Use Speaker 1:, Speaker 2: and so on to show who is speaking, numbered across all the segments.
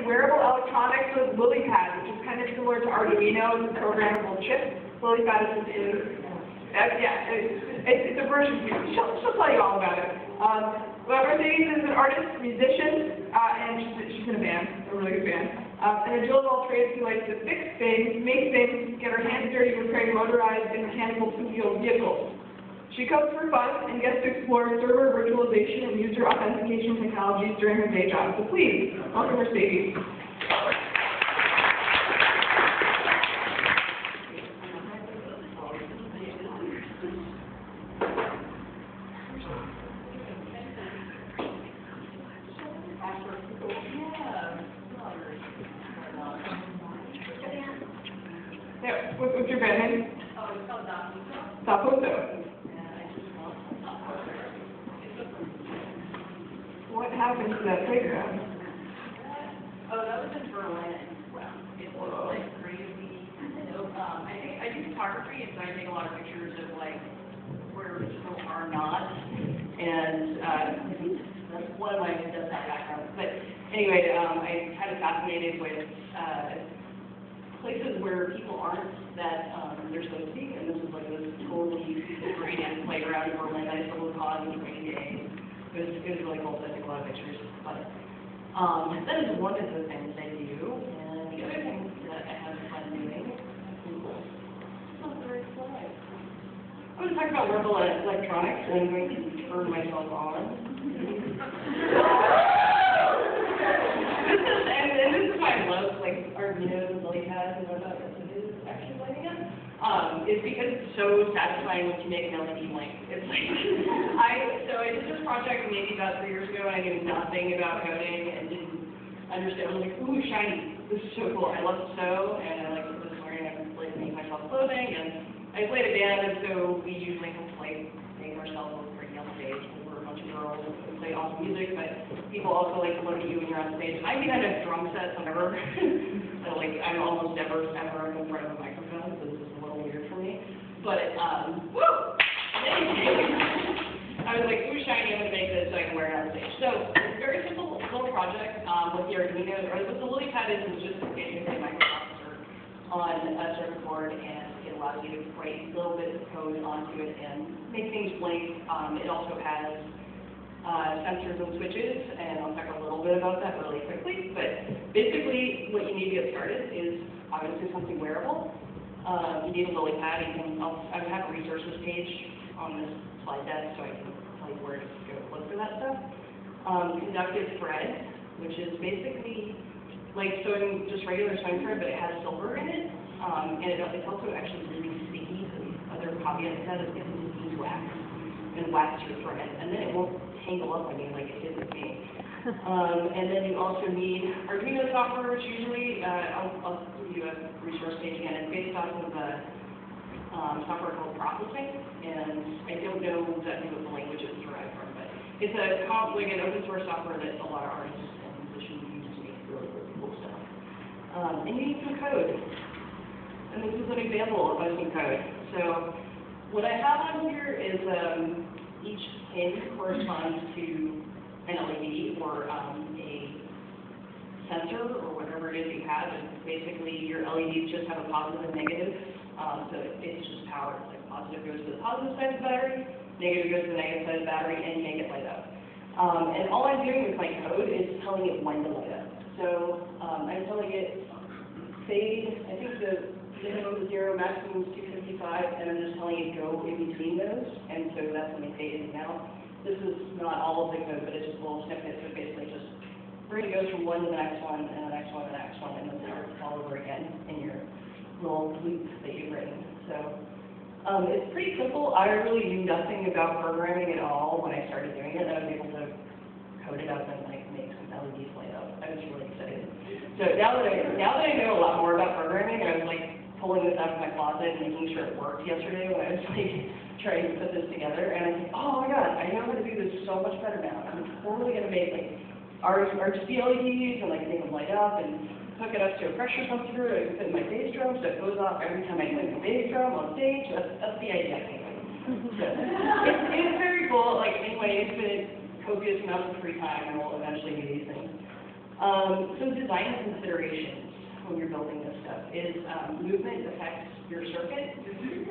Speaker 1: wearable electronics with Lilypad, which is kind of similar to Arduino. It's a programmable chip. Lilypad it's a version. She'll tell you all about it. Mercedes is an artist, musician, and she's in a band, a really good band. And a jill of all trades who likes to fix things, make things, get her hands dirty repairing motorized and mechanical two-wheeled vehicles. She codes for fun and gets to explore server virtualization and user authentication technologies during her day job. So please, welcome Mercedes. Yeah, what's your band name?
Speaker 2: Oh, it's called Daputo.
Speaker 1: Daputo. What happened to that playground?
Speaker 2: Oh, that was in Berlin. Wow. It was like crazy. I do photography, and so I take a lot of pictures of like where people are not. And that's one of my desktop backgrounds. But anyway, I kind of fascinated with places where people aren't that they're supposed to be, and this is like this totally graded playground in Berlin. I stumbled upon in rainy days. It was really cool. So I took a lot of pictures. But that is one of the things I do, and the other thing that I have fun doing. It's not the right slide. I'm going to talk about wearable electronics, and I'm going to turn myself on. This is why I love like Arduino and Lilypad and whatnot. It is actually lighting up. It's because it's so satisfying when you make an LED blank. It's like I did this project maybe about 3 years ago, and I knew nothing about coding and didn't understand. I was like, ooh, shiny. This is so cool. I love to sew, and I like to just learn and like make myself clothing. And I played a band, and so we usually like make ourselves look pretty on stage. We're a bunch of girls who play awesome music, but people also like to look at you when you're on stage. I mean, I have drum sets whenever. Like I'm almost never ever in front of a microphone, so this is a little weird for me. But woo! I was like, ooh, shiny, I'm gonna make this so I can wear it on stage. So it's a very simple little project with the Arduino, or what the Lilypad is just basically a microprocessor on a circuit board, and it allows you to write little bits of code onto it and make things blink. It also has sensors and switches, and I'll talk a little bit about that really quickly. But basically, what you need to get started is obviously something wearable. You need a Lilypad. I have a resources page on this slide deck, so I can tell you where to go look for that stuff. Conductive thread, which is basically like sewing, just regular sewing thread, but it has silver in it, and it's also actually really sticky. So other hobbyists that is getting beeswax and wax your thread, and then it won't tangle up on you like it did with me. And then you also need Arduino software, which usually, I'll give you a resource page again. It's based off of a software called processing, and I don't know exactly what the language is derived from, but it's an open source software that a lot of artists and musicians use to make really, really cool stuff. And you need some code. And this is an example of some code. So what I have on here is each pin corresponds to an LED or a sensor or whatever it is you have. And basically, your LEDs just have a positive and negative, so it's just power. Like positive goes to the positive side of the battery, negative goes to the negative side of the battery, and make it light up. And all I'm doing with my code is telling it when to light up. So I'm telling it fade. I think the minimum is 0, maximum is 255, and I'm just telling it go in between those, and so that's when it fades in now. This is not all of the code, but it's just a little snippet, so basically just it goes from one to the next one, and the next one to the next one, and then starts all over again in your little loop that you've written. So it's pretty simple. I really knew nothing about programming at all when I started doing it, and I was able to code it up and like make some LEDs light up. I was really excited. So now that I know a lot more about programming, I was like pulling this out of my closet and making sure it worked yesterday when I was like trying to put this together, and I think, oh my god, I know how to do this so much better now. I'm totally gonna make like RGB LEDs and like make them light up and hook it up to a pressure sensor and put in my bass drum so it goes off every time I play the bass drum on stage. That's the idea. So it's very cool. Like anyway, infinite copious amounts of free time, and we'll eventually do these things. Some design considerations when you're building this stuff is movement affects your circuit.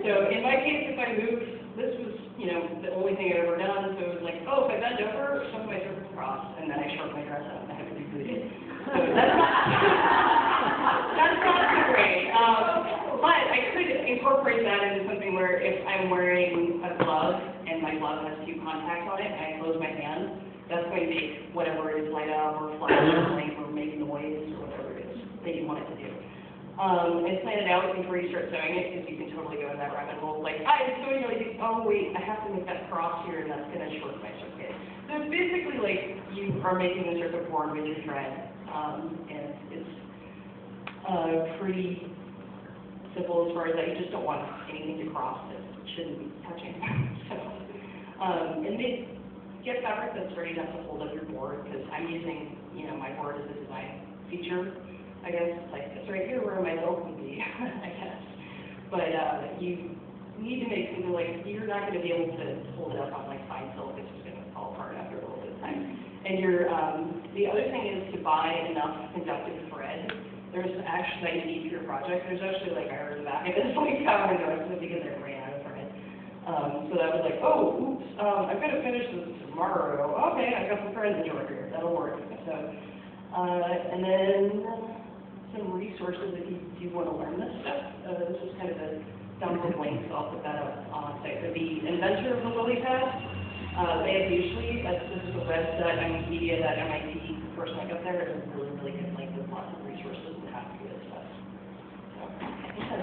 Speaker 2: So in my case, if I move, this was, you know, the only thing I've ever done, so it was like, oh, if I bend over, some of my circuits cross, and then I short my dress out and I have to reboot it. So that's not, that's not so great. But I could incorporate that into something where if I'm wearing a glove and my glove has two contacts on it and I close my hand, that's going to make whatever it is light up or flash or blink or make noise or whatever it is that you want it to do. And plan it out before you start sewing it, because you can totally go in that rabbit hole. Like, I'm sewing really, oh wait, I have to make that cross here and that's going to short my circuit. So it's basically like you are making a circuit board with your thread, and it's pretty simple as far as that. You just don't want anything to cross that shouldn't be touching. So, and get fabric that's ready enough to hold up your board, because I'm using, you know, my board as a design feature. I guess it's like, it's right here where my belt would be, I guess. But you need to make something like, you're not going to be able to hold it up on like fine silk, it's just going to fall apart after a little bit of time. And the other thing is to buy enough conductive thread. There's actually, that you need for your project, there's actually like, I heard back at this like power endorsement because I ran out of thread. So that was like, oh, oops, I'm going to finish this tomorrow. Okay, I've got some thread in the drawer here, that'll work. So, and then some resources if you do want to learn this stuff. This is kind of a dump of links, so I'll put that up on site. So the inventor of the Lilypad, they have usually, this is a web.media.mit first link up there. It's a really, really good link with lots of resources and how to do this stuff. So,